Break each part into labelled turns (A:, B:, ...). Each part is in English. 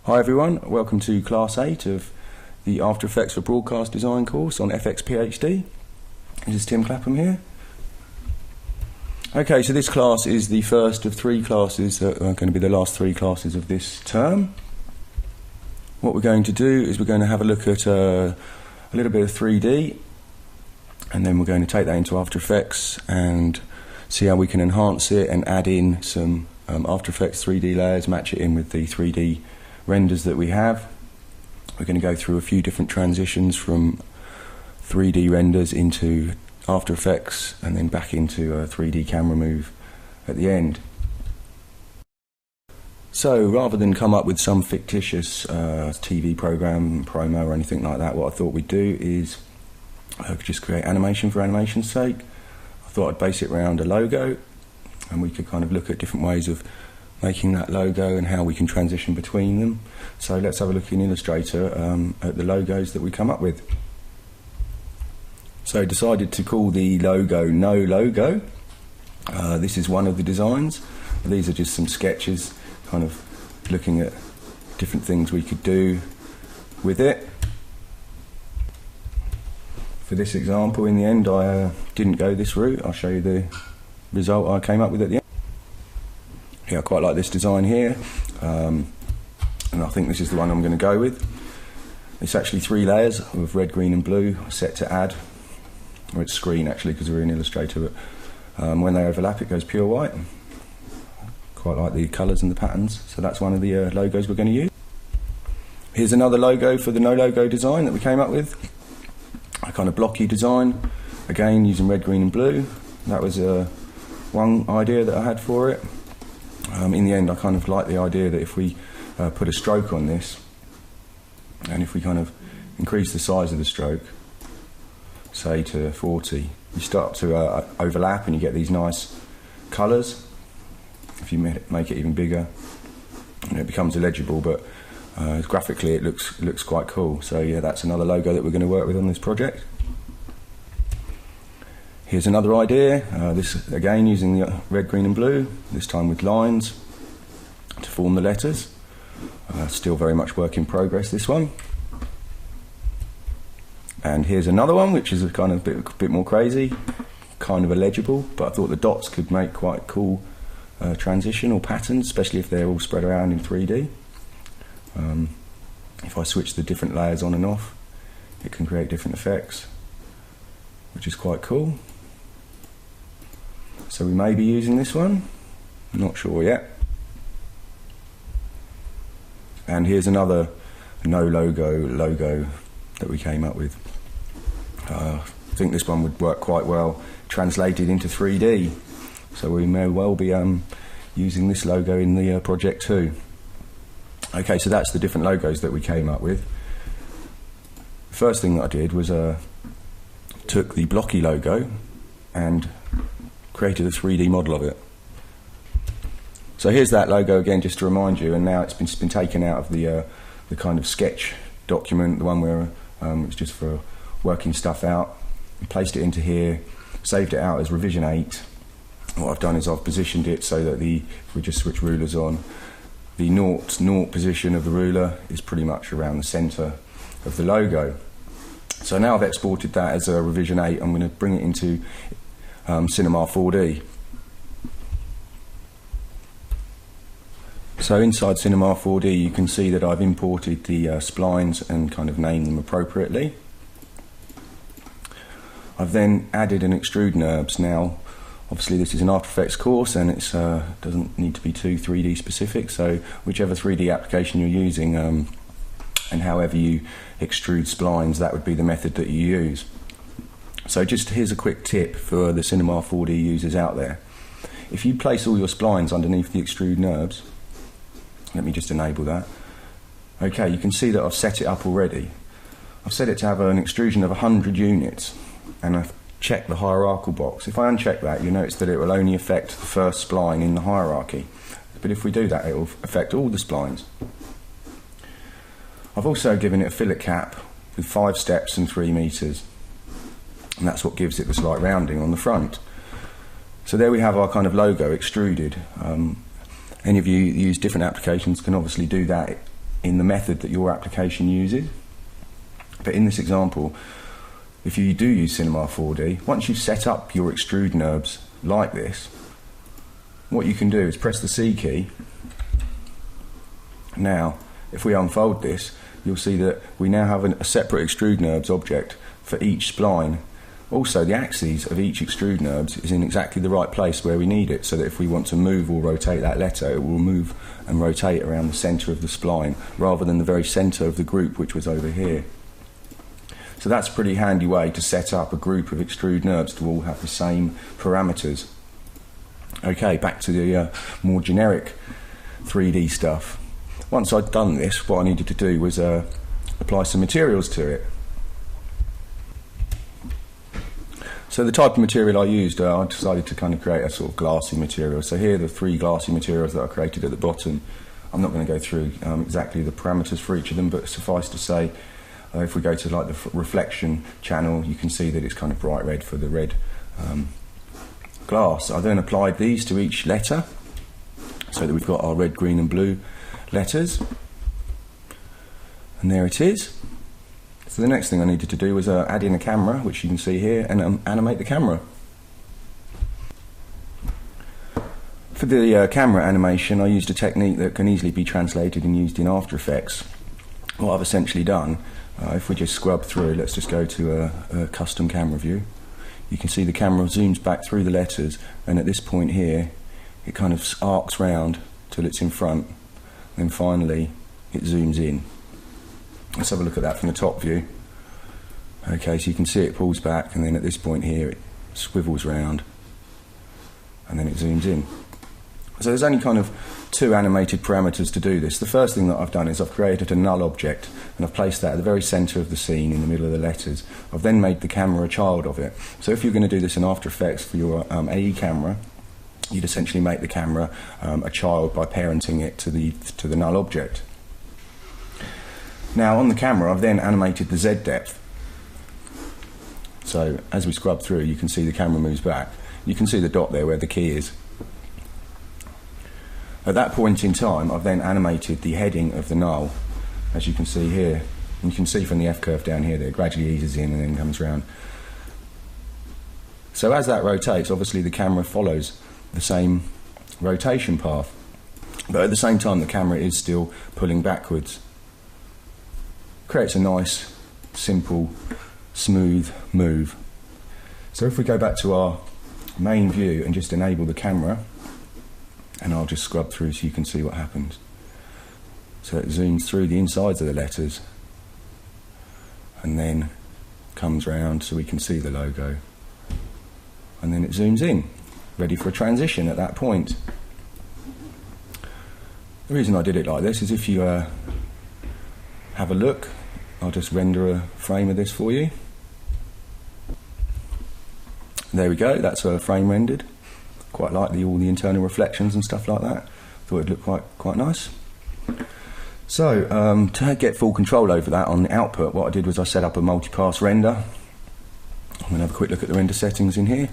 A: Hi everyone, welcome to Class 8 of the After Effects for Broadcast Design course on FX PhD. This is Tim Clapham here. Okay, so this class is the first of three classes that are going to be the last three classes of this term. What we're going to do is we're going to have a look at a little bit of 3D, and then we're going to take that into After Effects and see how we can enhance it and add in some After Effects 3D layers, match it in with the 3D renders that we have. We're going to go through a few different transitions from 3D renders into After Effects and then back into a 3D camera move at the end. So rather than come up with some fictitious TV program, promo or anything like that, what I thought we'd do is just create animation for animation's sake. I thought I'd base it around a logo, and we could kind of look at different ways of making that logo and how we can transition between them. So let's have a look in Illustrator at the logos that we come up with. So I decided to call the logo No Logo. This is one of the designs. These are just some sketches, kind of looking at different things we could do with it. For this example, in the end, I didn't go this route. I'll show you the result I came up with at the end. Yeah, I quite like this design here, and I think this is the one I'm going to go with. It's actually three layers of red, green and blue set to add, or it's screen actually because we're in Illustrator, but when they overlap it goes pure white. Quite like the colours and the patterns, so that's one of the logos we're going to use. Here's another logo for the No Logo design that we came up with. A kind of blocky design, again using red, green and blue. That was one idea that I had for it. In the end, I kind of like the idea that if we put a stroke on this, and if we kind of increase the size of the stroke, say to 40, you start to overlap and you get these nice colours. If you make it even bigger, and it becomes illegible, but graphically it looks quite cool. So yeah, that's another logo that we're going to work with on this project. Here's another idea, this again using the red, green and blue, this time with lines to form the letters. Still very much work in progress, this one. And here's another one which is a kind of bit more crazy, kind of illegible, but I thought the dots could make quite cool transition or patterns, especially if they're all spread around in 3D. If I switch the different layers on and off, it can create different effects, which is quite cool. So we may be using this one, not sure yet. And here's another No Logo that we came up with. I think this one would work quite well translated into 3D, so we may well be using this logo in the project too. Okay, so that's the different logos that we came up with. The first thing that I did was took the blocky logo and created a 3D model of it. So here's that logo again, just to remind you, and now it's been taken out of the kind of sketch document, the one where it's just for working stuff out, and placed it into here, saved it out as revision 8. What I've done is I've positioned it so that if we just switch rulers on, the 0 position of the ruler is pretty much around the centre of the logo. So now I've exported that as a revision 8, I'm going to bring it into Cinema 4D. So inside Cinema 4D you can see that I've imported the splines and kind of named them appropriately. I've then added an extrude NURBS. Now obviously this is an After Effects course and it doesn't need to be too 3D specific, so whichever 3D application you're using and however you extrude splines, that would be the method that you use. So just here's a quick tip for the Cinema 4D users out there. If you place all your splines underneath the extrude NURBS, let me just enable that. Okay, you can see that I've set it up already. I've set it to have an extrusion of 100 units, and I've checked the hierarchical box. If I uncheck that, you'll notice that it will only affect the first spline in the hierarchy. But if we do that, it will affect all the splines. I've also given it a fillet cap with 5 steps and 3 meters. And that's what gives it the slight rounding on the front. So there we have our kind of logo extruded. Any of you that use different applications can obviously do that in the method that your application uses. But in this example, if you do use Cinema 4D, once you've set up your extrude NURBS like this, what you can do is press the C key. Now, if we unfold this, you'll see that we now have a separate extrude NURBS object for each spline. Also, the axes of each extrude NURBS is in exactly the right place where we need it, so that if we want to move or rotate that letter, it will move and rotate around the centre of the spline, rather than the very centre of the group, which was over here. So that's a pretty handy way to set up a group of extrude NURBS to all have the same parameters. Okay, back to the more generic 3D stuff. Once I'd done this, what I needed to do was apply some materials to it. So the type of material I used, I decided to kind of create a sort of glassy material. So here are the 3 glassy materials that I created at the bottom. I'm not going to go through exactly the parameters for each of them, but suffice to say, if we go to like the reflection channel, you can see that it's kind of bright red for the red glass. I then applied these to each letter, so that we've got our red, green and blue letters. And there it is. So the next thing I needed to do was add in a camera, which you can see here, and animate the camera. For the camera animation, I used a technique that can easily be translated and used in After Effects. What I've essentially done, if we just scrub through, let's just go to a custom camera view. You can see the camera zooms back through the letters, and at this point here, it kind of arcs round till it's in front, then finally it zooms in. Let's have a look at that from the top view. Okay, so you can see it pulls back, and then at this point here it swivels round, and then it zooms in. So there's only kind of 2 animated parameters to do this. The first thing that I've done is I've created a null object, and I've placed that at the very centre of the scene in the middle of the letters. I've then made the camera a child of it. So if you're going to do this in After Effects for your AE camera, you'd essentially make the camera a child by parenting it to the null object. Now on the camera, I've then animated the Z depth. So as we scrub through, you can see the camera moves back. You can see the dot there where the key is. At that point in time, I've then animated the heading of the null, as you can see here. And you can see from the F curve down here that it gradually eases in and then comes round. So as that rotates, obviously the camera follows the same rotation path. But at the same time, the camera is still pulling backwards. Creates a nice, simple, smooth move. So if we go back to our main view and just enable the camera, and I'll just scrub through so you can see what happens. So it zooms through the insides of the letters and then comes round so we can see the logo, and then it zooms in, ready for a transition at that point. The reason I did it like this is if you have a look, I'll just render a frame of this for you. There we go, that's a frame rendered. Quite like all the internal reflections and stuff like that. Thought it'd look quite nice. So to get full control over that on the output, what I did was I set up a multi-pass render. I'm going to have a quick look at the render settings in here.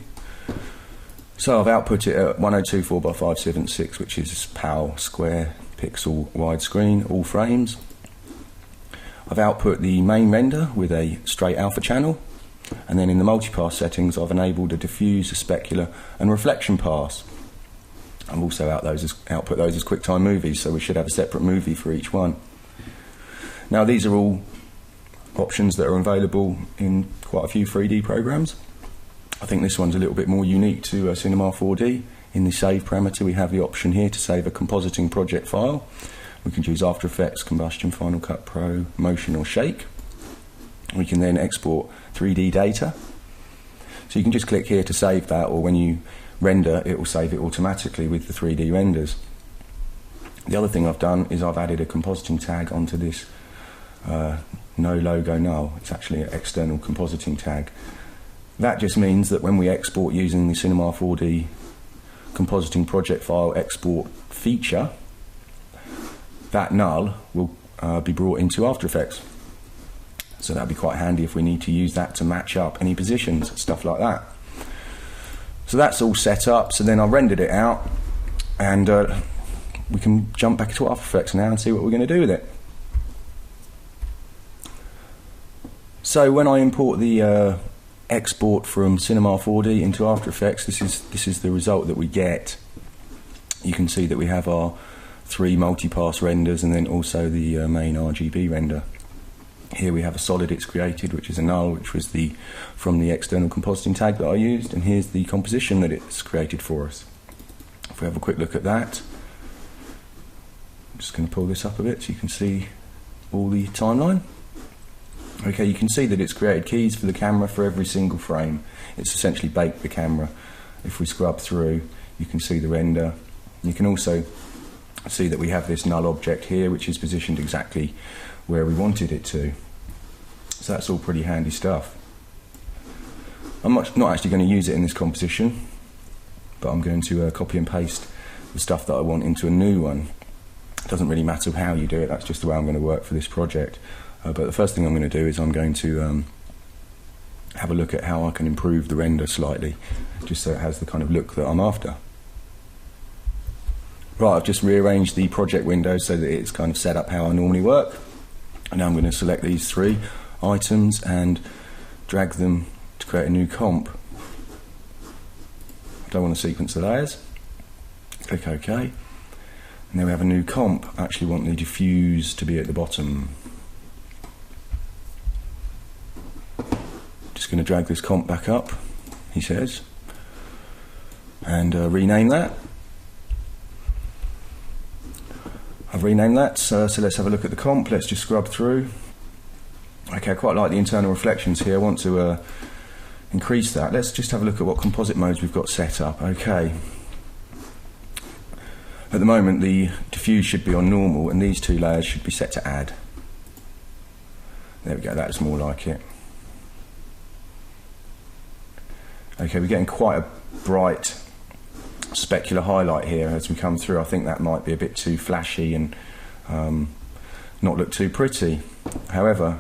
A: So I've output it at 1024x576, which is PAL square pixel widescreen, all frames. I've output the main render with a straight alpha channel, and then in the multipass settings I've enabled a diffuse, a specular and reflection pass. I've also output those as QuickTime movies, so we should have a separate movie for each one. Now these are all options that are available in quite a few 3D programs. I think this one's a little bit more unique to Cinema 4D. In the save parameter we have the option here to save a compositing project file. We can choose After Effects, Combustion, Final Cut Pro, Motion or Shake. We can then export 3D data. So you can just click here to save that, or when you render it will save it automatically with the 3D renders. The other thing I've done is I've added a compositing tag onto this no logo null. It's actually an external compositing tag. That just means that when we export using the Cinema 4D compositing project file export feature, that null will be brought into After Effects. So that'd be quite handy if we need to use that to match up any positions, stuff like that. So that's all set up. So then I rendered it out, and we can jump back into After Effects now and see what we're going to do with it. So when I import the export from Cinema 4D into After Effects, this is the result that we get. You can see that we have our 3 multi-pass renders and then also the main RGB render. Here we have a solid it's created, which is a null, which was from the external compositing tag that I used, and here's the composition that it's created for us. If we have a quick look at that, I'm just going to pull this up a bit so you can see all the timeline. Okay, you can see that it's created keys for the camera for every single frame. It's essentially baked the camera. If we scrub through, you can see the render. You can also see that we have this null object here, which is positioned exactly where we wanted it to. So that's all pretty handy stuff. I'm not actually going to use it in this composition, but I'm going to copy and paste the stuff that I want into a new one. It doesn't really matter how you do it, that's just the way I'm going to work for this project. But the first thing I'm going to do is I'm going to have a look at how I can improve the render slightly, just so it has the kind of look that I'm after. Right, I've just rearranged the project window so that it's kind of set up how I normally work. And now I'm going to select these 3 items and drag them to create a new comp. I don't want to sequence the layers. Click OK. And then we have a new comp. I actually want the diffuse to be at the bottom. Just going to drag this comp back up, he says, and rename that. I've renamed that, so let's have a look at the comp. Let's just scrub through. Okay, I quite like the internal reflections here. I want to increase that. Let's just have a look at what composite modes we've got set up. Okay. At the moment, the diffuse should be on normal, and these 2 layers should be set to add. There we go, that's more like it. Okay, we're getting quite a bright specular highlight here as we come through. I think that might be a bit too flashy and not look too pretty. However,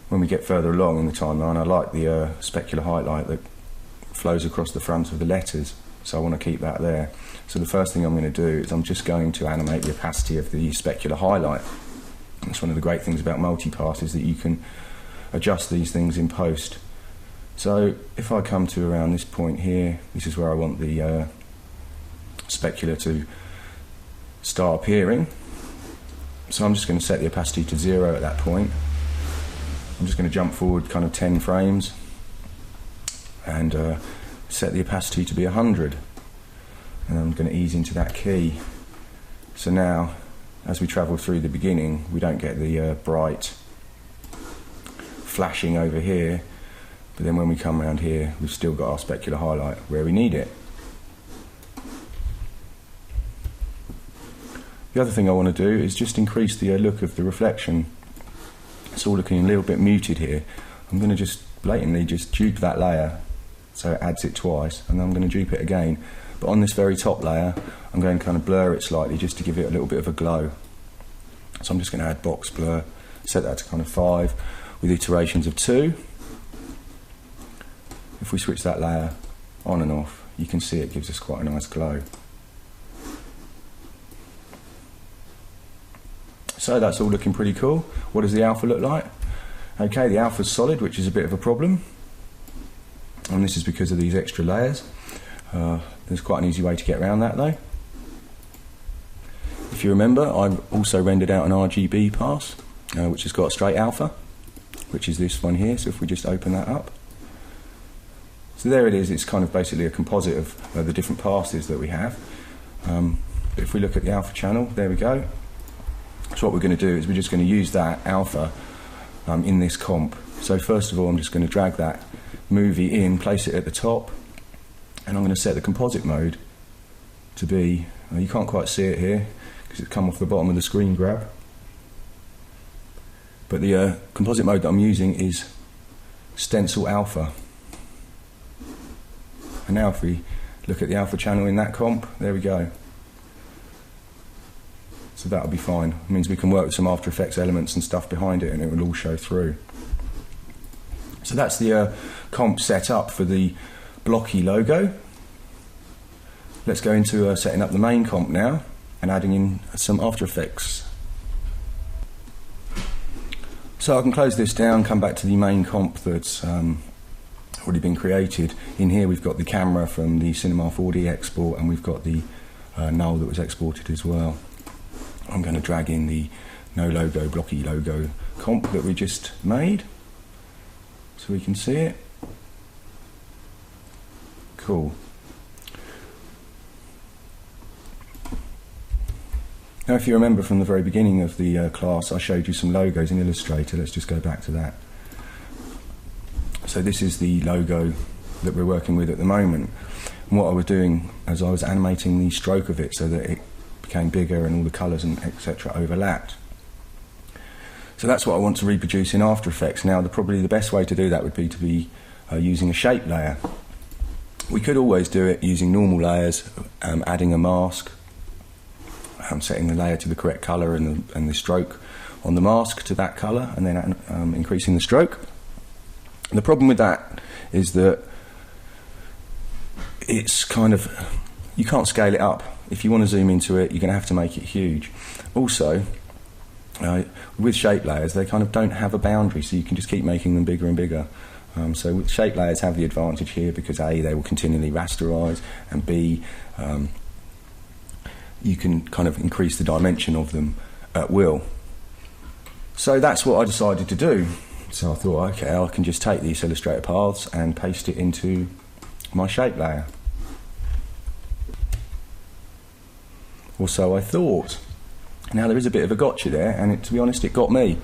A: when we get further along in the timeline, I like the specular highlight that flows across the front of the letters, so I want to keep that there. So the first thing I'm going to do is I'm just going to animate the opacity of the specular highlight. That's one of the great things about multipass, is that you can adjust these things in post. So if I come to around this point here, this is where I want the specular to start appearing. So I'm just going to set the opacity to 0 at that point. I'm just going to jump forward kind of 10 frames and set the opacity to be 100. And I'm going to ease into that key. So now, as we travel through the beginning, we don't get the bright flashing over here, but then when we come around here, we've still got our specular highlight where we need it. The other thing I want to do is just increase the look of the reflection. It's all looking a little bit muted here. I'm going to just blatantly just dupe that layer so it adds it twice, and then I'm going to dupe it again. But on this very top layer, I'm going to kind of blur it slightly just to give it a little bit of a glow. So I'm just going to add box blur, set that to kind of 5 with iterations of 2. If we switch that layer on and off, you can see it gives us quite a nice glow. So that's all looking pretty cool. What does the alpha look like? Okay, the alpha's solid, which is a bit of a problem. And this is because of these extra layers. There's quite an easy way to get around that though. If you remember, I've also rendered out an RGB pass, which has got a straight alpha, which is this one here. So if we just open that up. So there it is, it's kind of basically a composite of the different passes that we have. If we look at the alpha channel, there we go. So what we're going to do is we're just going to use that alpha in this comp. So first of all, I'm just going to drag that movie in, place it at the top, and I'm going to set the composite mode to be, you can't quite see it here because it's come off the bottom of the screen grab, but the composite mode that I'm using is stencil alpha. And now if we look at the alpha channel in that comp, there we go. So that'll be fine. It means we can work with some After Effects elements and stuff behind it, and it will all show through. So that's the comp set up for the blocky logo. Let's go into setting up the main comp now and adding in some After Effects. So I can close this down, come back to the main comp that's already been created. In here we've got the camera from the Cinema 4D export, and we've got the null that was exported as well. I'm going to drag in the no logo, blocky logo comp that we just made so we can see it. Cool. Now, if you remember from the very beginning of the class, I showed you some logos in Illustrator. Let's just go back to that. So this is the logo that we're working with at the moment. And what I was doing is I was animating the stroke of it so that it became bigger and all the colours and etc. overlapped. So that's what I want to reproduce in After Effects. Now, probably the best way to do that would be to be using a shape layer. We could always do it using normal layers, adding a mask, setting the layer to the correct colour and the stroke on the mask to that colour, and then increasing the stroke. The problem with that is that it's kind of, you can't scale it up. If you want to zoom into it, you're going to have to make it huge. Also, with shape layers, they kind of don't have a boundary, so you can just keep making them bigger and bigger. So shape layers have the advantage here because A, they will continually rasterise, and B, you can kind of increase the dimension of them at will. So that's what I decided to do. So I thought, okay, I can just take these Illustrator paths and paste it into my shape layer. Or so I thought. Now there is a bit of a gotcha there, and to be honest, it got me.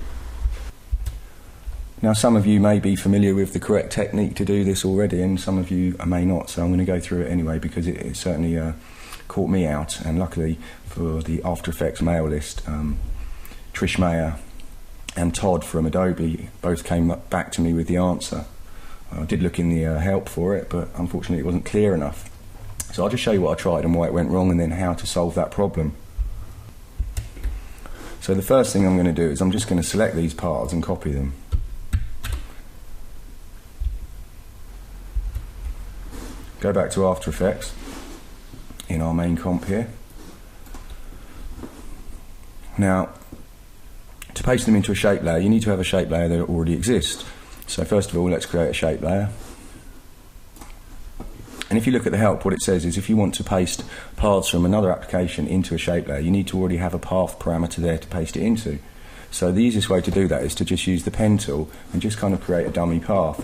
A: Now some of you may be familiar with the correct technique to do this already, and some of you may not, so I'm going to go through it anyway because it certainly caught me out. And luckily for the After Effects mail list, Trish Mayer and Todd from Adobe both came back to me with the answer. I did look in the help for it, but unfortunately it wasn't clear enough. So I'll just show you what I tried and why it went wrong, and then how to solve that problem. So the first thing I'm going to do is I'm just going to select these paths and copy them. Go back to After Effects in our main comp here. Now, to paste them into a shape layer, you need to have a shape layer that already exists. So first of all, let's create a shape layer. And if you look at the help, what it says is if you want to paste paths from another application into a shape layer, you need to already have a path parameter there to paste it into. So the easiest way to do that is to just use the pen tool and just kind of create a dummy path.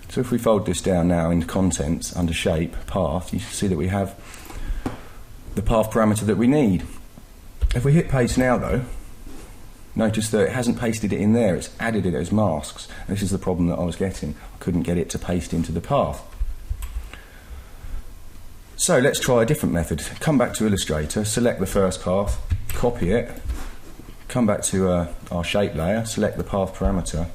A: So if we fold this down now into contents under shape, path, you can see that we have the path parameter that we need. If we hit paste now though, notice that it hasn't pasted it in there, it's added it as masks. This is the problem that I was getting. I couldn't get it to paste into the path. So let's try a different method. Come back to Illustrator, select the first path, copy it, come back to our shape layer, select the path parameter,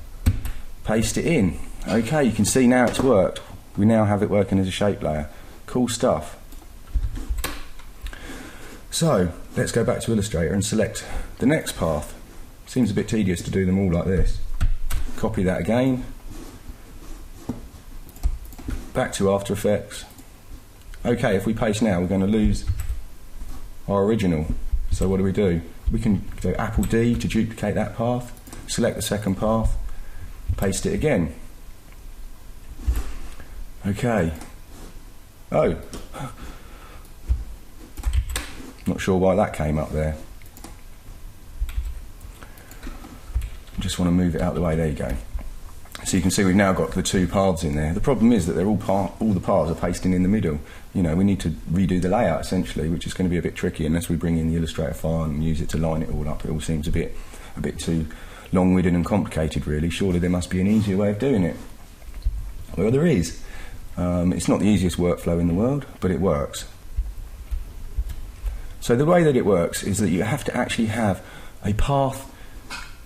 A: paste it in. Okay, you can see now it's worked. We now have it working as a shape layer. Cool stuff. So let's go back to Illustrator and select the next path. Seems a bit tedious to do them all like this. Copy that again. Back to After Effects. Okay, if we paste now, we're going to lose our original. So what do? We can go Apple D to duplicate that path, select the second path, paste it again. Okay. Oh. Not sure why that came up there. Just want to move it out of the way. There you go. So you can see we've now got the two paths in there. The problem is that they're all the paths are pasting in the middle. You know, we need to redo the layout essentially, which is going to be a bit tricky unless we bring in the Illustrator file and use it to line it all up. It all seems a bit too long-winded and complicated, really. Surely there must be an easier way of doing it. Well, there is. It's not the easiest workflow in the world, but it works. So the way that it works is that you have to actually have a path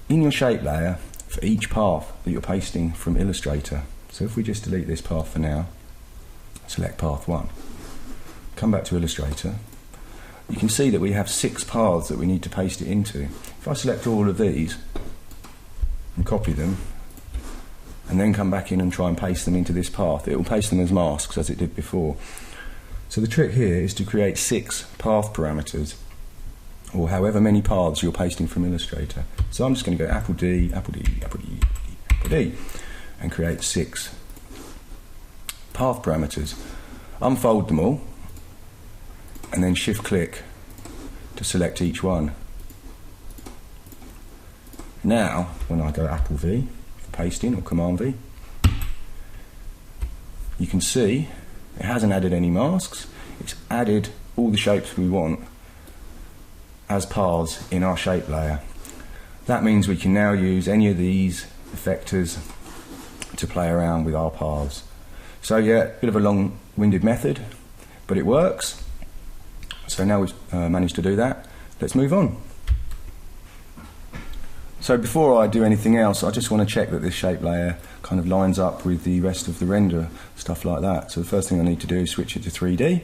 A: in your shape layer for each path that you're pasting from Illustrator. So if we just delete this path for now, select path 1, come back to Illustrator, you can see that we have 6 paths that we need to paste it into. If I select all of these and copy them, and then come back in and try and paste them into this path, it will paste them as masks as it did before. So the trick here is to create 6 path parameters or however many paths you're pasting from Illustrator. So I'm just going to go Apple D, Apple D, Apple D, Apple D, and create 6 path parameters. Unfold them all, and then shift click to select each one. Now, when I go Apple V for pasting, or Command V, you can see it hasn't added any masks. It's added all the shapes we want as paths in our shape layer. That means we can now use any of these effectors to play around with our paths. So yeah, a bit of a long-winded method, but it works. So now we've managed to do that, let's move on. So before I do anything else, I just want to check that this shape layer kind of lines up with the rest of the render, stuff like that. So the first thing I need to do is switch it to 3D.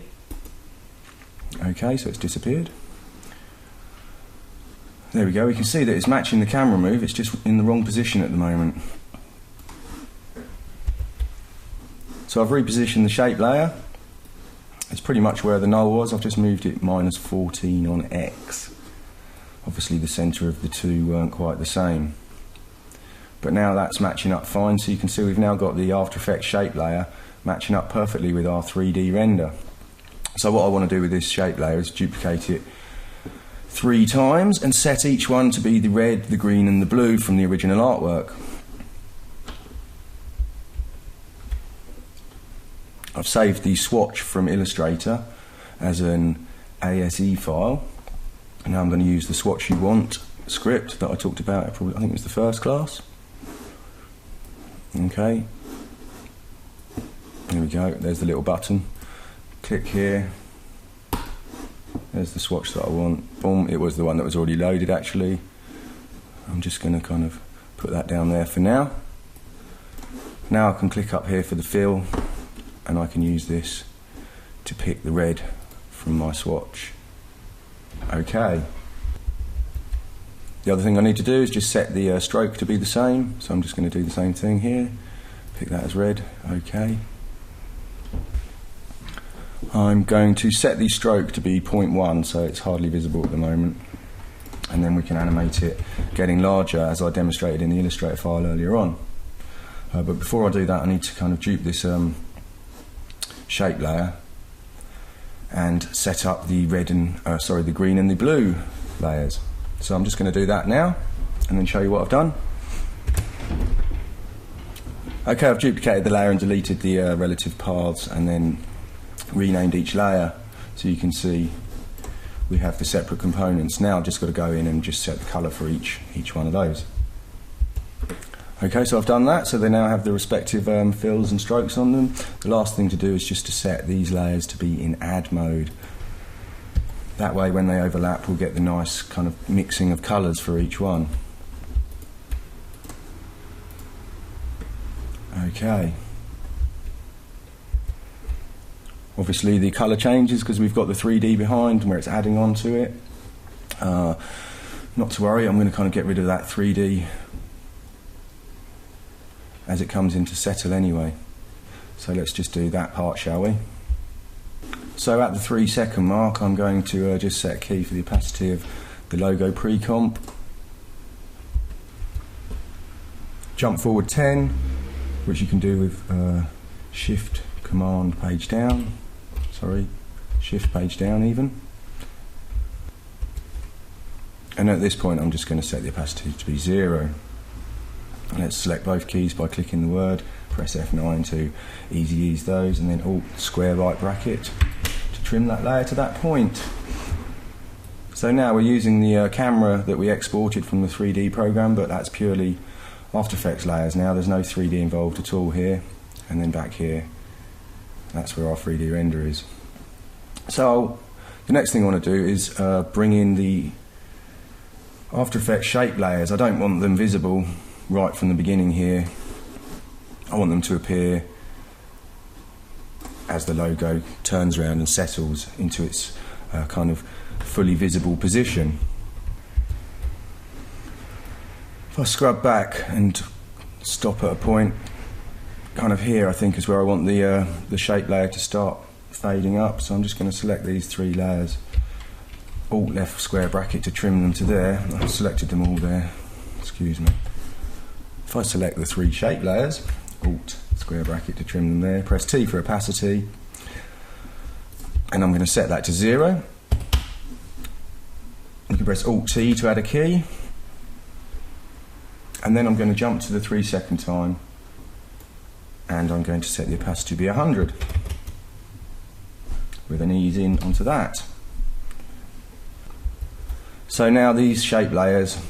A: Okay, so it's disappeared. There we go, we can see that it's matching the camera move, it's just in the wrong position at the moment. So I've repositioned the shape layer. It's pretty much where the null was. I've just moved it -14 on X. Obviously the centre of the two weren't quite the same. But now that's matching up fine, so you can see we've now got the After Effects shape layer matching up perfectly with our 3D render. So what I want to do with this shape layer is duplicate it 3 times and set each one to be the red, the green and the blue from the original artwork. I've saved the swatch from Illustrator as an ASE file, and now I'm going to use the swatch you want script that I talked about, I think it was the first class. Okay, here we go, there's the little button, click here, there's the swatch that I want, boom, it was the one that was already loaded actually. I'm just going to kind of put that down there for now. Now I can click up here for the fill, and I can use this to pick the red from my swatch. Okay. The other thing I need to do is just set the stroke to be the same, so I'm just going to do the same thing here. Pick that as red, okay. I'm going to set the stroke to be 0.1, so it's hardly visible at the moment. And then we can animate it getting larger, as I demonstrated in the Illustrator file earlier on. But before I do that, I need to kind of dupe this shape layer and set up the red and the green and the blue layers. So I'm just going to do that now and then show you what I've done. Okay, I've duplicated the layer and deleted the relative paths and then renamed each layer, so you can see we have the separate components. Now I've just got to go in and just set the colour for each one of those. Okay, so I've done that, so they now have the respective fills and strokes on them. The last thing to do is just to set these layers to be in add mode. That way when they overlap we'll get the nice kind of mixing of colours for each one. Okay. Obviously the colour changes because we've got the 3D behind where it's adding on to it. Not to worry, I'm going to kind of get rid of that 3D as it comes into settle anyway. So let's just do that part, shall we? So at the 3-second mark I'm going to just set a key for the opacity of the logo pre-comp. Jump forward 10, which you can do with shift command page down, shift page down even. And at this point I'm just going to set the opacity to be 0. Let's select both keys by clicking the word, press F9 to easy ease those, and then Alt square right bracket to trim that layer to that point. So now we're using the camera that we exported from the 3D program, but that's purely After Effects layers now. There's no 3D involved at all here, and then back here that's where our 3D render is. So the next thing I want to do is bring in the After Effects shape layers. I don't want them visible right from the beginning here. I want them to appear as the logo turns around and settles into its kind of fully visible position. If I scrub back and stop at a point kind of here, I think is where I want the shape layer to start fading up. So I'm just going to select these 3 layers Alt left square bracket to trim them to there. I've selected them all there, excuse me. If I select the 3 shape layers, Alt square bracket to trim them there, press T for opacity, and I'm going to set that to 0. You can press Alt T to add a key, and then I'm going to jump to the 3-second time, and I'm going to set the opacity to be 100 with an ease in onto that. So now these shape layers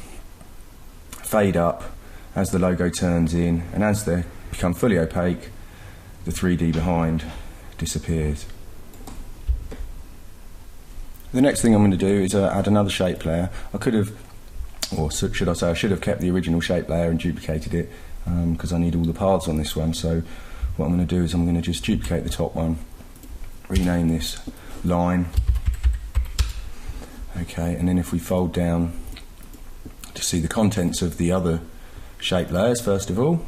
A: fade up as the logo turns in, and as they become fully opaque, the 3D behind disappears. The next thing I'm going to do is add another shape layer. I could have, or should I say, I should have kept the original shape layer and duplicated it, because I need all the paths on this one. So what I'm going to do is I'm going to just duplicate the top one, rename this line. Okay, and then if we fold down to see the contents of the other shape layers, first of all,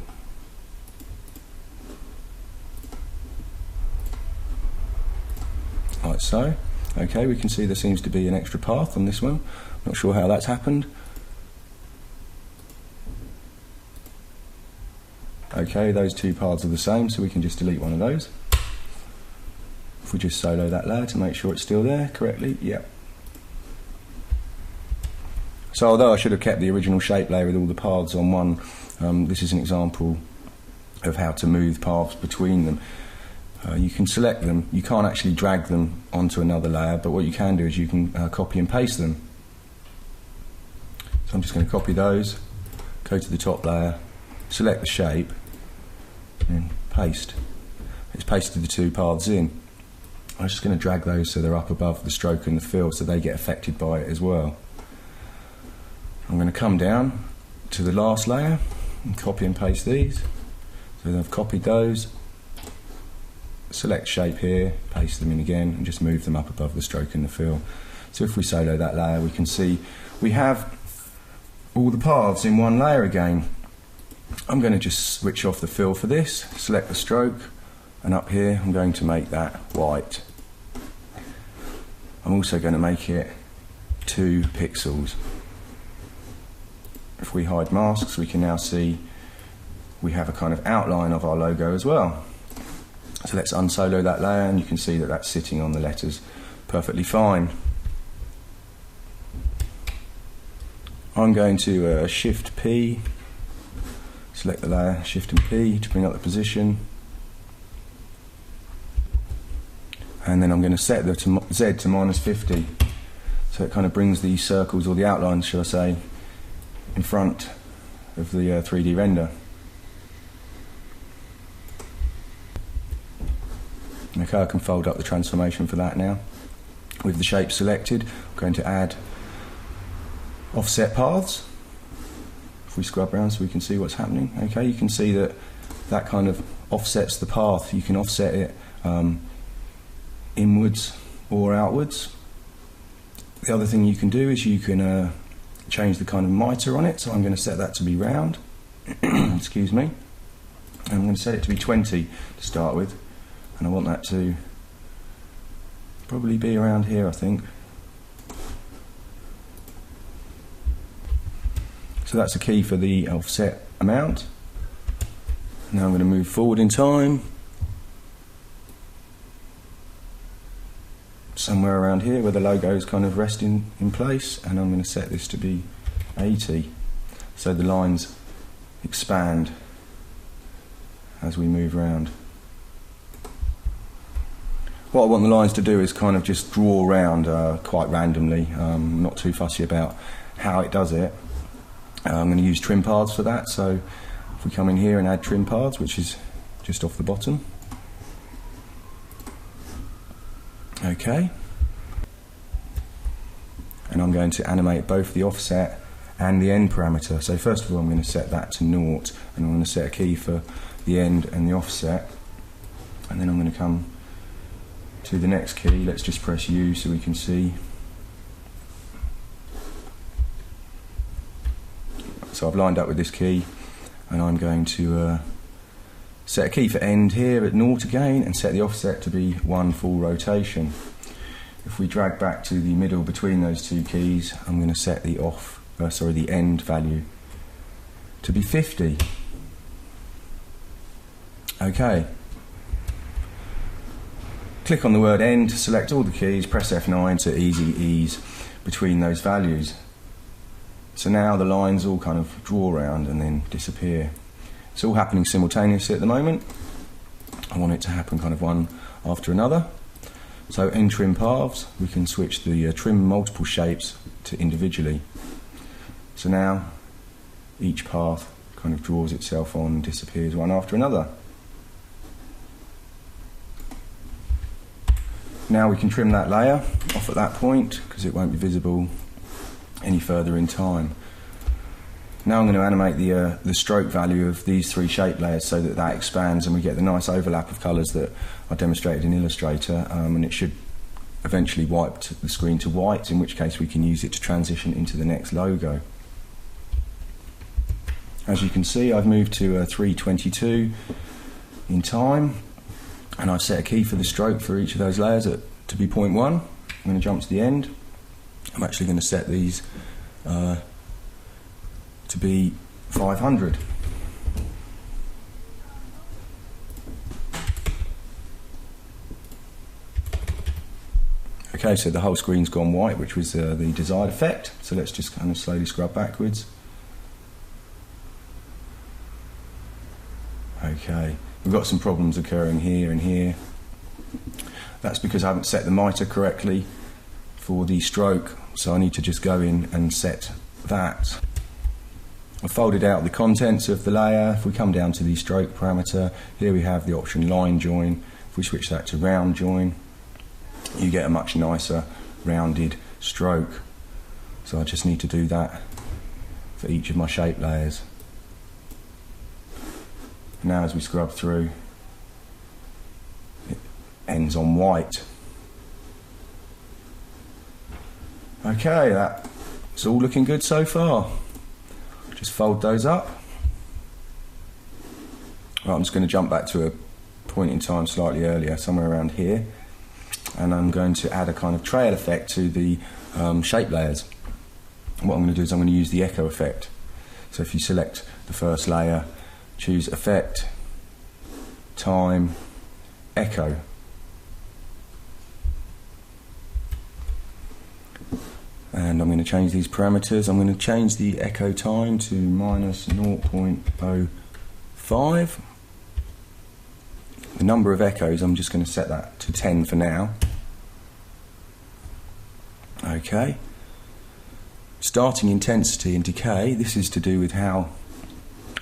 A: like so. Okay, we can see there seems to be an extra path on this one. Not sure how that's happened. Okay, those 2 paths are the same, so we can just delete one of those. If we just solo that layer to make sure it's still there correctly, yep. So although I should have kept the original shape layer with all the paths on one, this is an example of how to move paths between them. You can select them, you can't actually drag them onto another layer, but what you can do is you can copy and paste them. So I'm just going to copy those, go to the top layer, select the shape, and paste. It's pasted the 2 paths in. I'm just going to drag those so they're up above the stroke and the fill, so they get affected by it as well. I'm going to come down to the last layer and copy and paste these. So I've copied those, select shape here, paste them in again, and just move them up above the stroke and the fill. So if we solo that layer, we can see we have all the paths in one layer again. I'm going to just switch off the fill for this, select the stroke, and up here I'm going to make that white. I'm also going to make it 2 pixels. If we hide masks, we can now see we have a kind of outline of our logo as well. So let's unsolo that layer, and you can see that that's sitting on the letters perfectly fine. I'm going to Shift P, select the layer, Shift and P to bring up the position, and then I'm going to set the Z to -50, so it kind of brings the circles, or the outlines should I say, in front of the 3D render. Okay, I can fold up the transformation for that now. With the shape selected, I'm going to add offset paths. If we scrub around so we can see what's happening. Okay, you can see that that kind of offsets the path. You can offset it inwards or outwards. The other thing you can do is you can change the kind of mitre on it, so I'm going to set that to be round. Excuse me. And I'm going to set it to be 20 to start with, and I want that to probably be around here, I think. So that's the key for the offset amount. Now I'm going to move forward in time, somewhere around here where the logo is kind of resting in place, and I'm going to set this to be 80, so the lines expand as we move around. What I want the lines to do is kind of just draw around quite randomly. I'm not too fussy about how it does it. I'm going to use trim paths for that, so if we come in here and add trim paths, which is just off the bottom. Okay. And I'm going to animate both the offset and the end parameter. So first of all I'm going to set that to 0, and I'm going to set a key for the end and the offset, and then I'm going to come to the next key. Let's just press U so we can see. So I've lined up with this key, and I'm going to set a key for end here at 0 again, and set the offset to be 1 full rotation. If if we drag back to the middle between those two keys, I'm going to set the the end value to be 50. Okay. Click on the word end, select all the keys, press F9 to ease between those values. So now the lines all kind of draw around and then disappear. It's all happening simultaneously at the moment. I want it to happen kind of one after another. So in trim paths, we can switch the trim multiple shapes to individually. So now each path kind of draws itself on and disappears one after another. Now we can trim that layer off at that point because it won't be visible any further in time. Now I'm going to animate the stroke value of these three shape layers so that that expands and we get the nice overlap of colours that I demonstrated in Illustrator, and it should eventually wipe the screen to white, in which case we can use it to transition into the next logo. As you can see, I've moved to 322 in time, and I've set a key for the stroke for each of those layers to be 0.1. I'm going to jump to the end. I'm actually going to set these to be 500. Okay, so the whole screen's gone white, which was the desired effect. So let's just kind of slowly scrub backwards. Okay, we've got some problems occurring here and here. That's because I haven't set the mitre correctly for the stroke, so I need to just go in and set that. I've folded out the contents of the layer. If we come down to the stroke parameter, here we have the option line join. If we switch that to round join, you get a much nicer rounded stroke. So I just need to do that for each of my shape layers. Now as we scrub through, it ends on white. Okay, that's all looking good so far. Just fold those up. Right, I'm just going to jump back to a point in time slightly earlier, somewhere around here, and I'm going to add a kind of trail effect to the shape layers. And what I'm going to do is I'm going to use the echo effect. So if you select the first layer, choose effect, time, echo. And I'm going to change these parameters. I'm going to change the echo time to minus 0.05. The number of echoes, I'm just going to set that to 10 for now. Okay. Starting intensity and decay, this is to do with how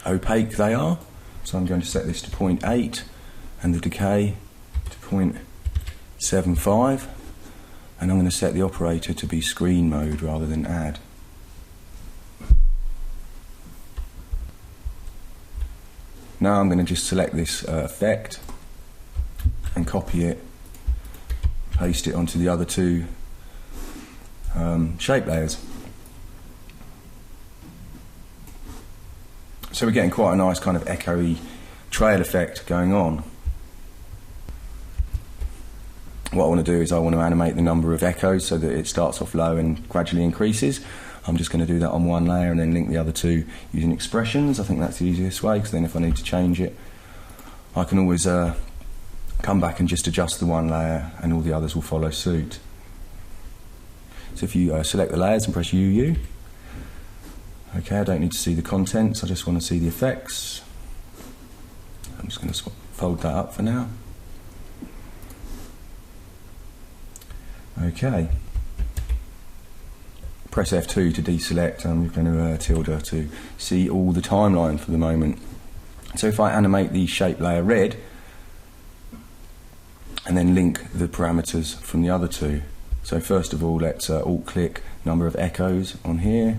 A: opaque they are. So I'm going to set this to 0.8 and the decay to 0.75. And I'm going to set the operator to be screen mode rather than add. Now I'm going to just select this effect and copy it, paste it onto the other two shape layers. So we're getting quite a nice kind of echoey trail effect going on. What I want to do is I want to animate the number of echoes so that it starts off low and gradually increases. I'm just going to do that on one layer and then link the other two using expressions. I think that's the easiest way, because then if I need to change it, I can always come back and just adjust the one layer and all the others will follow suit. So if you select the layers and press UU, okay, I don't need to see the contents, I just want to see the effects. I'm just going to fold that up for now. Okay. Press F2 to deselect. I'm going to tilde to see all the timeline for the moment. So if I animate the shape layer red and then link the parameters from the other two. So first of all, let's alt click number of echoes on here.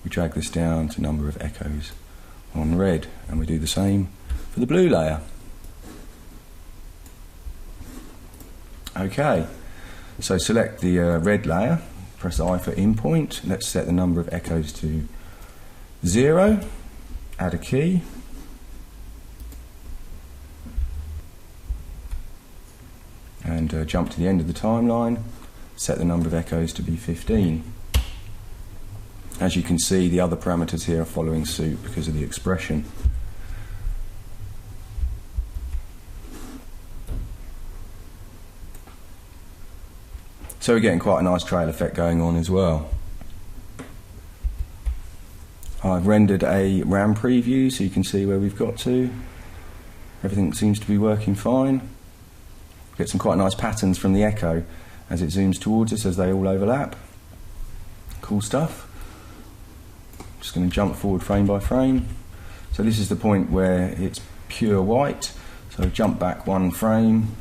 A: We drag this down to number of echoes on red, and we do the same for the blue layer. Okay. So select the red layer, press I for in point, let's set the number of echoes to 0, add a key, and jump to the end of the timeline, set the number of echoes to be 15. As you can see, the other parameters here are following suit because of the expression. So we're getting quite a nice trail effect going on as well. I've rendered a RAM preview so you can see where we've got to. Everything seems to be working fine. Get some quite nice patterns from the echo as it zooms towards us as they all overlap. Cool stuff. Just going to jump forward frame by frame. So this is the point where it's pure white. So jump back one frame,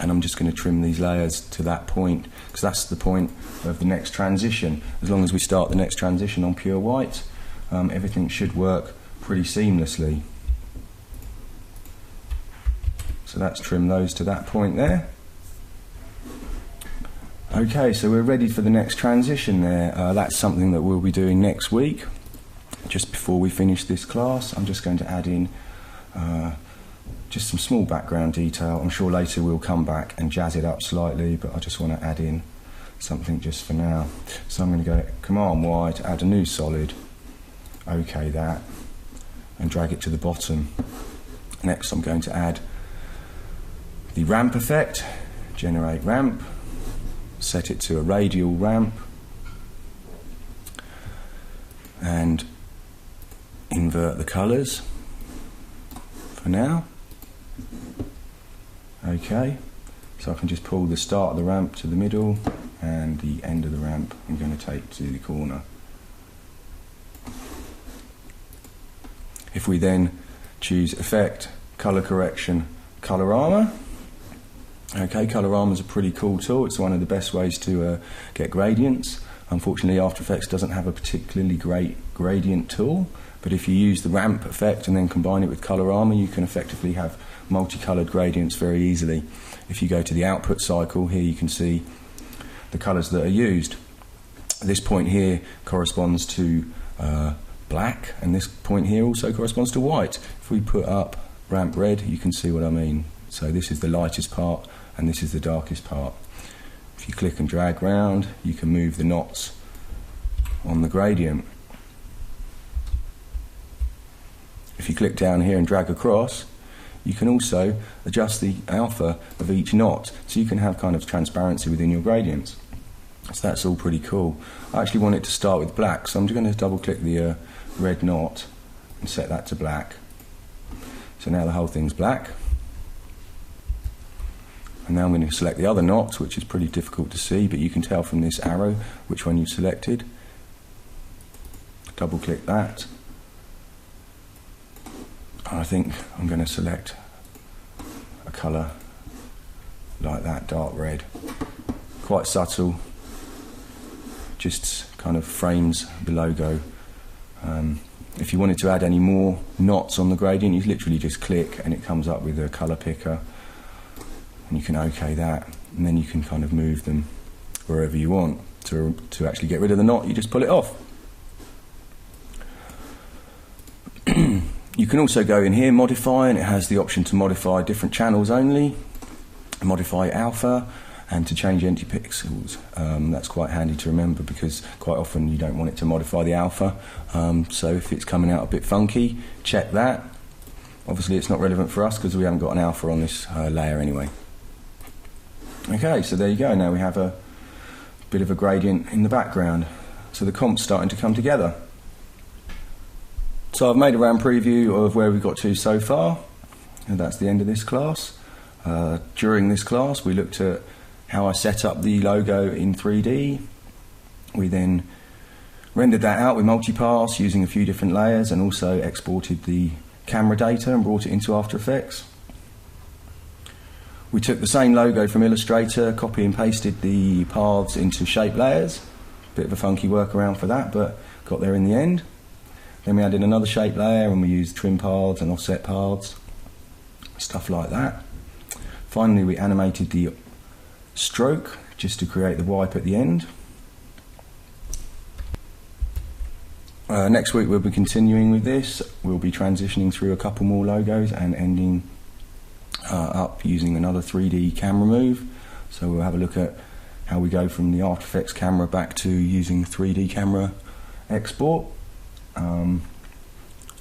A: and I'm just going to trim these layers to that point, because that's the point of the next transition. As long as we start the next transition on pure white, everything should work pretty seamlessly. So let's trim those to that point there. Okay, so we're ready for the next transition there. That's something that we'll be doing next week. Just before we finish this class, I'm just going to add in just some small background detail. I'm sure later we'll come back and jazz it up slightly, but I just want to add in something just for now. So I'm going to go Command Y to add a new solid, OK that, and drag it to the bottom. Next I'm going to add the ramp effect, generate ramp, set it to a radial ramp, and invert the colours for now. Okay, so I can just pull the start of the ramp to the middle and the end of the ramp I'm going to take to the corner. If we then choose Effect, Colour Correction, Colorama. Okay, Colorama is a pretty cool tool. It's one of the best ways to get gradients. Unfortunately, After Effects doesn't have a particularly great gradient tool, but if you use the ramp effect and then combine it with Colorama, you can effectively have multicoloured gradients very easily. If you go to the output cycle, here you can see the colours that are used. This point here corresponds to black, and this point here also corresponds to white. If we put up ramp red, you can see what I mean. So this is the lightest part and this is the darkest part. If you click and drag round, you can move the knots on the gradient. If you click down here and drag across, you can also adjust the alpha of each knot, so you can have kind of transparency within your gradients. So that's all pretty cool. I actually want it to start with black, so I'm just going to double click the red knot and set that to black. So now the whole thing's black. And now I'm going to select the other knots, which is pretty difficult to see, but you can tell from this arrow which one you've selected. Double click that. And I think I'm going to select a colour like that, dark red. Quite subtle, just kind of frames the logo. If you wanted to add any more knots on the gradient, you literally just click and it comes up with a colour picker, and you can OK that, and then you can kind of move them wherever you want. To actually get rid of the knot, you just pull it off. You can also go in here, modify, and it has the option to modify different channels only, modify alpha, and to change empty pixels. That's quite handy to remember, because quite often you don't want it to modify the alpha. So if it's coming out a bit funky, check that. Obviously it's not relevant for us because we haven't got an alpha on this layer anyway. Okay, so there you go. Now we have a bit of a gradient in the background. So the comp's starting to come together. So I've made a RAM preview of where we've got to so far, and that's the end of this class. During this class we looked at how I set up the logo in 3D. We then rendered that out with multipass using a few different layers, and also exported the camera data and brought it into After Effects. We took the same logo from Illustrator, copy and pasted the paths into shape layers. Bit of a funky workaround for that, but got there in the end. Then we added another shape layer and we used trim paths and offset paths, stuff like that. Finally we animated the stroke just to create the wipe at the end. Next week we'll be continuing with this. We'll be transitioning through a couple more logos and ending up using another 3D camera move. So we'll have a look at how we go from the After Effects camera back to using 3D camera export. I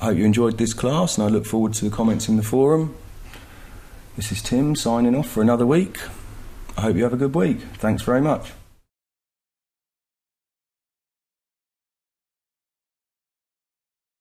A: hope you enjoyed this class, and I look forward to the comments in the forum. This is Tim signing off for another week. I hope you have a good week. Thanks very much.